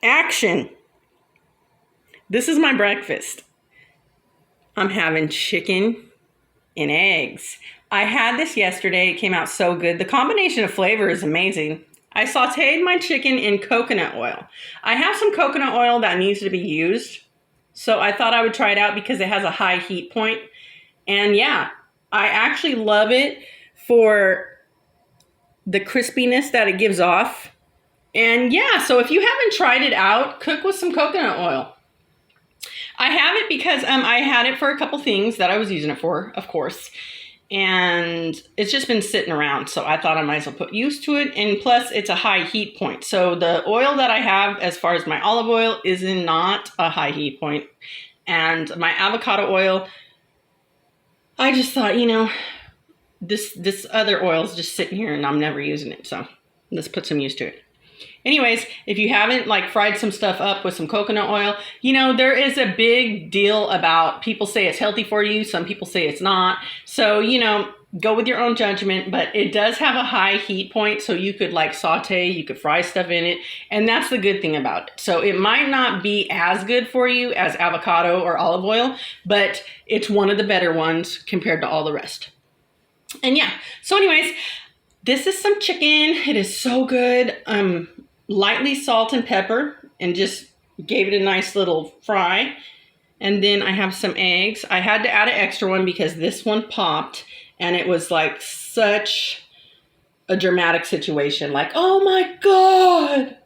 Action. This is my breakfast. I'm having chicken and eggs. I had this yesterday. It came out so good. The combination of flavor is amazing. I sauteed my chicken in coconut oil. I have some coconut oil that needs to be used, so I thought I would try it out because it has a high heat point. And yeah, I actually love it for the crispiness that it gives off. And yeah, so if you haven't tried it out, cook with some coconut oil. I have it because I had it for a couple things that I was using it for, of course. And it's just been sitting around, so I thought I might as well put use to it. And plus, it's a high heat point. So the oil that I have, as far as my olive oil, is not a high heat point. And my avocado oil, I just thought, this other oil is just sitting here and I'm never using it. So let's put some use to it. Anyways, if you haven't fried some stuff up with some coconut oil, there is a big deal about people say it's healthy for you. Some people say it's not. So, go with your own judgment, but it does have a high heat point. So you could saute, you could fry stuff in it. And that's the good thing about it. So it might not be as good for you as avocado or olive oil, but it's one of the better ones compared to all the rest. And yeah, so anyways, this is some chicken. It is so good. Lightly salt and pepper and just gave it a nice little fry. And then I have some eggs. I had to add an extra one because this one popped and it was such a dramatic situation. Oh my God.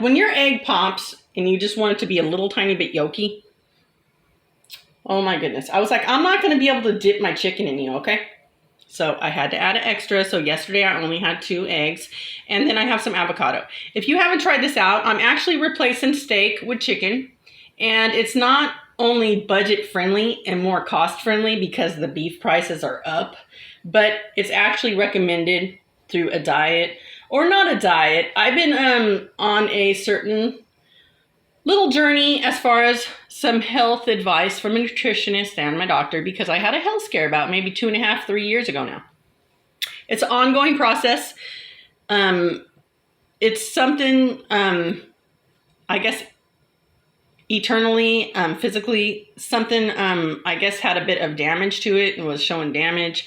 When your egg pops and you just want it to be a little tiny bit yolky. Oh my goodness. I was I'm not going to be able to dip my chicken in you, okay? So I had to add an extra. So yesterday I only had 2 eggs. And then I have some avocado. If you haven't tried this out, I'm actually replacing steak with chicken. And it's not only budget friendly and more cost friendly because the beef prices are up, but it's actually recommended through a diet or not a diet. I've been on a certain little journey as far as some health advice from a nutritionist and my doctor because I had a health scare about maybe 2.5, 3 years ago now. It's an ongoing process. It's something, I guess, eternally, physically, something, I guess, had a bit of damage to it and was showing damage.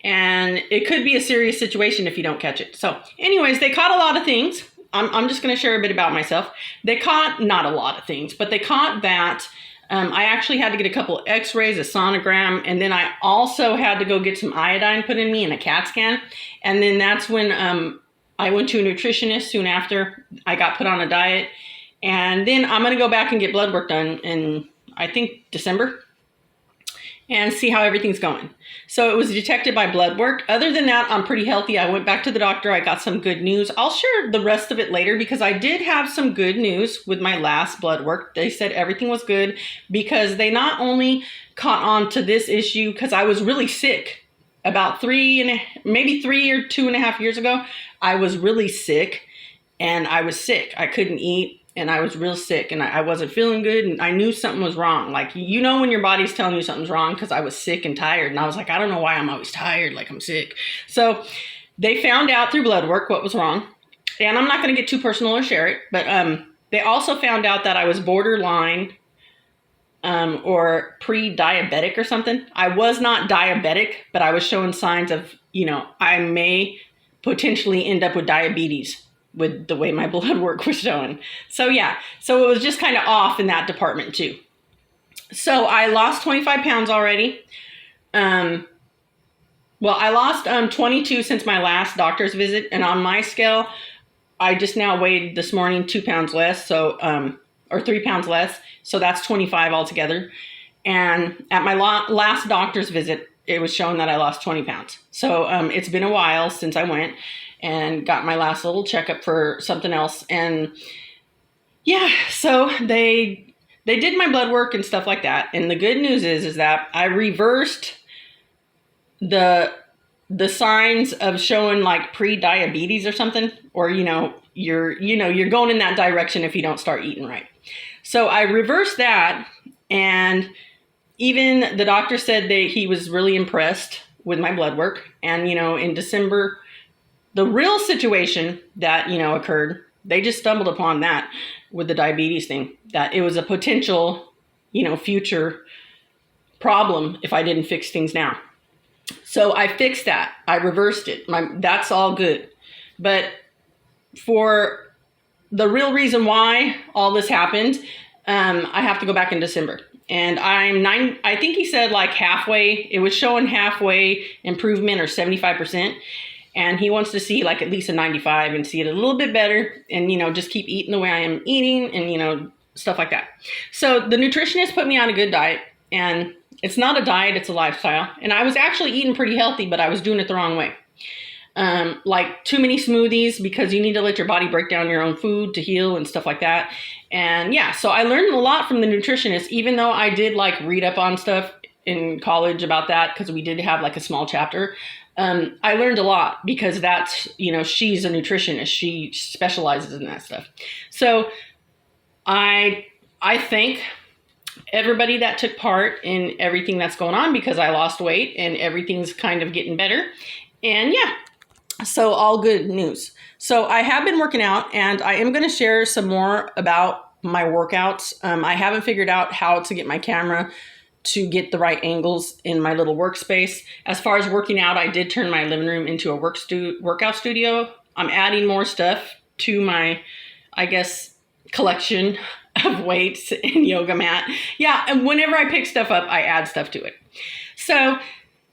And it could be a serious situation if you don't catch it. So anyways, they caught a lot of things. I'm just going to share a bit about myself. They caught not a lot of things, but they caught that I actually had to get a couple x-rays, a sonogram, and then I also had to go get some iodine put in me and a CAT scan. And then that's when I went to a nutritionist soon after I got put on a diet. And then I'm going to go back and get blood work done in, I think, December. And see how everything's going. So it was detected by blood work. Other than that, I'm pretty healthy. I went back to the doctor. I got some good news. I'll share the rest of it later because I did have some good news with my last blood work. They said everything was good because they not only caught on to this issue because I was really sick about 3 or 2.5 years ago. I was really sick and I was sick. I couldn't eat. And I was real sick and I wasn't feeling good and I knew something was wrong. When your body's telling you something's wrong because I was sick and tired. And I was I don't know why I'm always tired, I'm sick. So they found out through blood work what was wrong. And I'm not going to get too personal or share it. But they also found out that I was borderline or pre-diabetic or something. I was not diabetic, but I was showing signs of, I may potentially end up with diabetes with the way my blood work was showing. So yeah, so it was just kind of off in that department too. So I lost 25 pounds already. I lost 22 since my last doctor's visit. And on my scale, I just now weighed this morning 2 pounds less. So, or 3 pounds less. So that's 25 altogether. And at my last doctor's visit, it was showing that I lost 20 pounds. So it's been a while since I went and got my last little checkup for something else. And yeah, so they did my blood work and stuff like that. And the good news is that I reversed the signs of showing pre-diabetes or something, or, you're going in that direction if you don't start eating right. So I reversed that. And even the doctor said that he was really impressed with my blood work. And, in December, the real situation that, occurred, they just stumbled upon that. with the diabetes thing, that it was a potential, future problem if I didn't fix things now. So I fixed that. I reversed it. That's all good. But for the real reason why all this happened, I have to go back in December. And I think he said like halfway, it was showing halfway improvement or 75%. And he wants to see like at least a 95 and see it a little bit better and, just keep eating the way I am eating and, stuff like that. So the nutritionist put me on a good diet, and it's not a diet, it's a lifestyle. And I was actually eating pretty healthy, but I was doing it the wrong way. Like too many smoothies, because you need to let your body break down your own food to heal and stuff like that. And yeah, so I learned a lot from the nutritionist, even though I did like read up on stuff in college about that, because we did have like a small chapter. I learned a lot because that's, she's a nutritionist. She specializes in that stuff. So I thank everybody that took part in everything that's going on, because I lost weight and everything's kind of getting better. And yeah, so all good news. So I have been working out, and I am going to share some more about my workouts. I haven't figured out how to get my camera to get the right angles in my little workspace. As far as working out, I did turn my living room into a workout studio. I'm adding more stuff to my, I guess, collection of weights and yoga mat. Yeah, and whenever I pick stuff up, I add stuff to it. So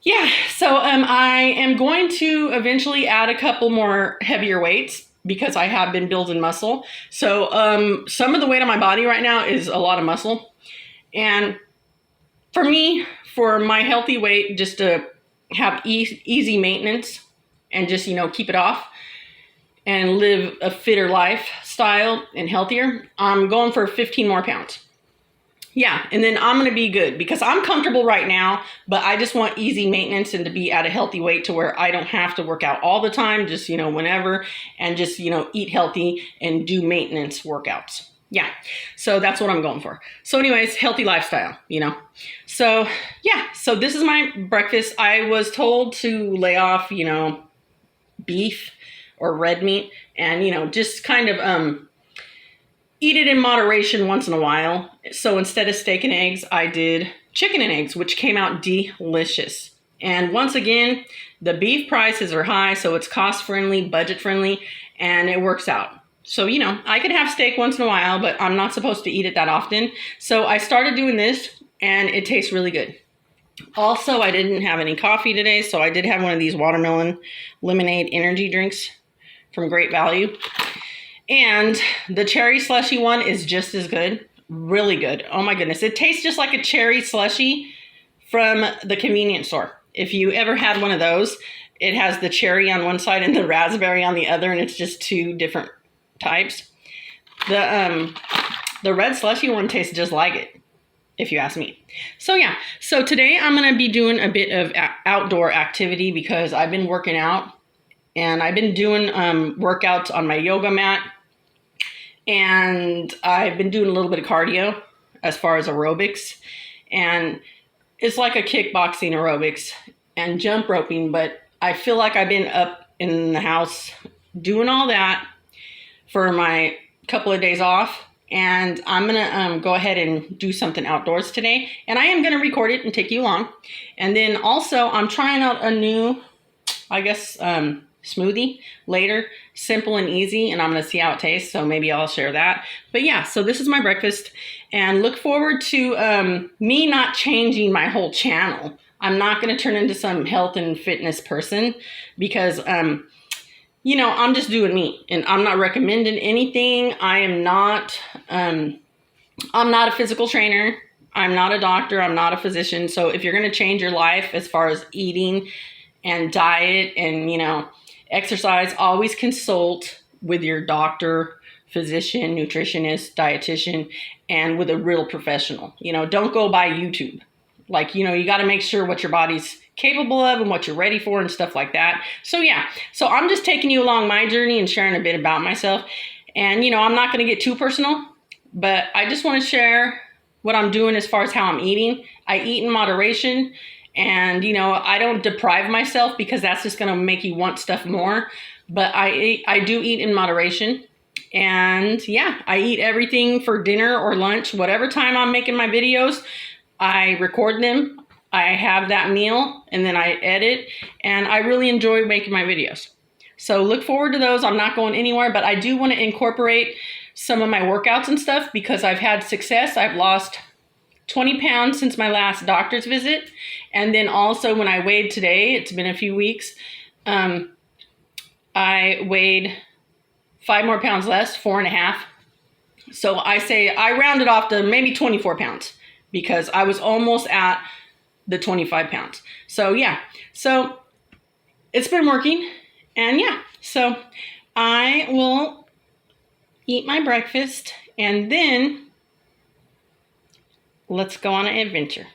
yeah, I am going to eventually add a couple more heavier weights, because I have been building muscle. So some of the weight on my body right now is a lot of muscle. And for me, for my healthy weight, just to have easy maintenance and just, keep it off and live a fitter lifestyle and healthier, I'm going for 15 more pounds. Yeah, and then I'm going to be good, because I'm comfortable right now, but I just want easy maintenance and to be at a healthy weight to where I don't have to work out all the time, just, whenever, and just, eat healthy and do maintenance workouts. Yeah, so that's what I'm going for. So anyways, healthy lifestyle, So yeah, so this is my breakfast. I was told to lay off, beef or red meat, and, just kind of eat it in moderation once in a while. So instead of steak and eggs, I did chicken and eggs, which came out delicious. And once again, the beef prices are high, so it's cost friendly, budget friendly, and it works out. So, I could have steak once in a while, but I'm not supposed to eat it that often. So I started doing this, and it tastes really good. Also, I didn't have any coffee today, so I did have one of these watermelon lemonade energy drinks from Great Value. And the cherry slushy one is just as good. Really good. Oh my goodness. It tastes just like a cherry slushy from the convenience store. If you ever had one of those, it has the cherry on one side and the raspberry on the other, and it's just two different types. The red slushy one tastes just like it, if you ask me. So yeah, so today I'm going to be doing a bit of outdoor activity, because I've been working out, and I've been doing workouts on my yoga mat, and I've been doing a little bit of cardio as far as aerobics, and it's like a kickboxing aerobics and jump roping, but I feel like I've been up in the house doing all that for my couple of days off, and I'm going to go ahead and do something outdoors today, and I am going to record it and take you along. And then also I'm trying out a new, I guess, smoothie later, simple and easy, and I'm going to see how it tastes, so maybe I'll share that. But yeah, so this is my breakfast, and look forward to me not changing my whole channel. I'm not going to turn into some health and fitness person, because I'm just doing me, and I'm not recommending anything. I'm not a physical trainer. I'm not a doctor. I'm not a physician. So if you're going to change your life as far as eating and diet and, exercise, always consult with your doctor, physician, nutritionist, dietitian, and with a real professional. Don't go by YouTube. You got to make sure what your body's capable of and what you're ready for and stuff like that. So yeah, so I'm just taking you along my journey and sharing a bit about myself. And, I'm not going to get too personal, but I just want to share what I'm doing as far as how I'm eating. I eat in moderation, and, I don't deprive myself, because that's just going to make you want stuff more. But I do eat in moderation. And yeah, I eat everything for dinner or lunch, whatever time I'm making my videos. I record them. I have that meal and then I edit, and I really enjoy making my videos. So look forward to those. I'm not going anywhere, but I do want to incorporate some of my workouts and stuff because I've had success. I've lost 20 pounds since my last doctor's visit. And then also when I weighed today, it's been a few weeks, I weighed 5 more pounds less, 4.5. So I say I rounded off to maybe 24 pounds because I was almost at the 25 pounds. So yeah, so it's been working. And yeah, so I will eat my breakfast and then let's go on an adventure.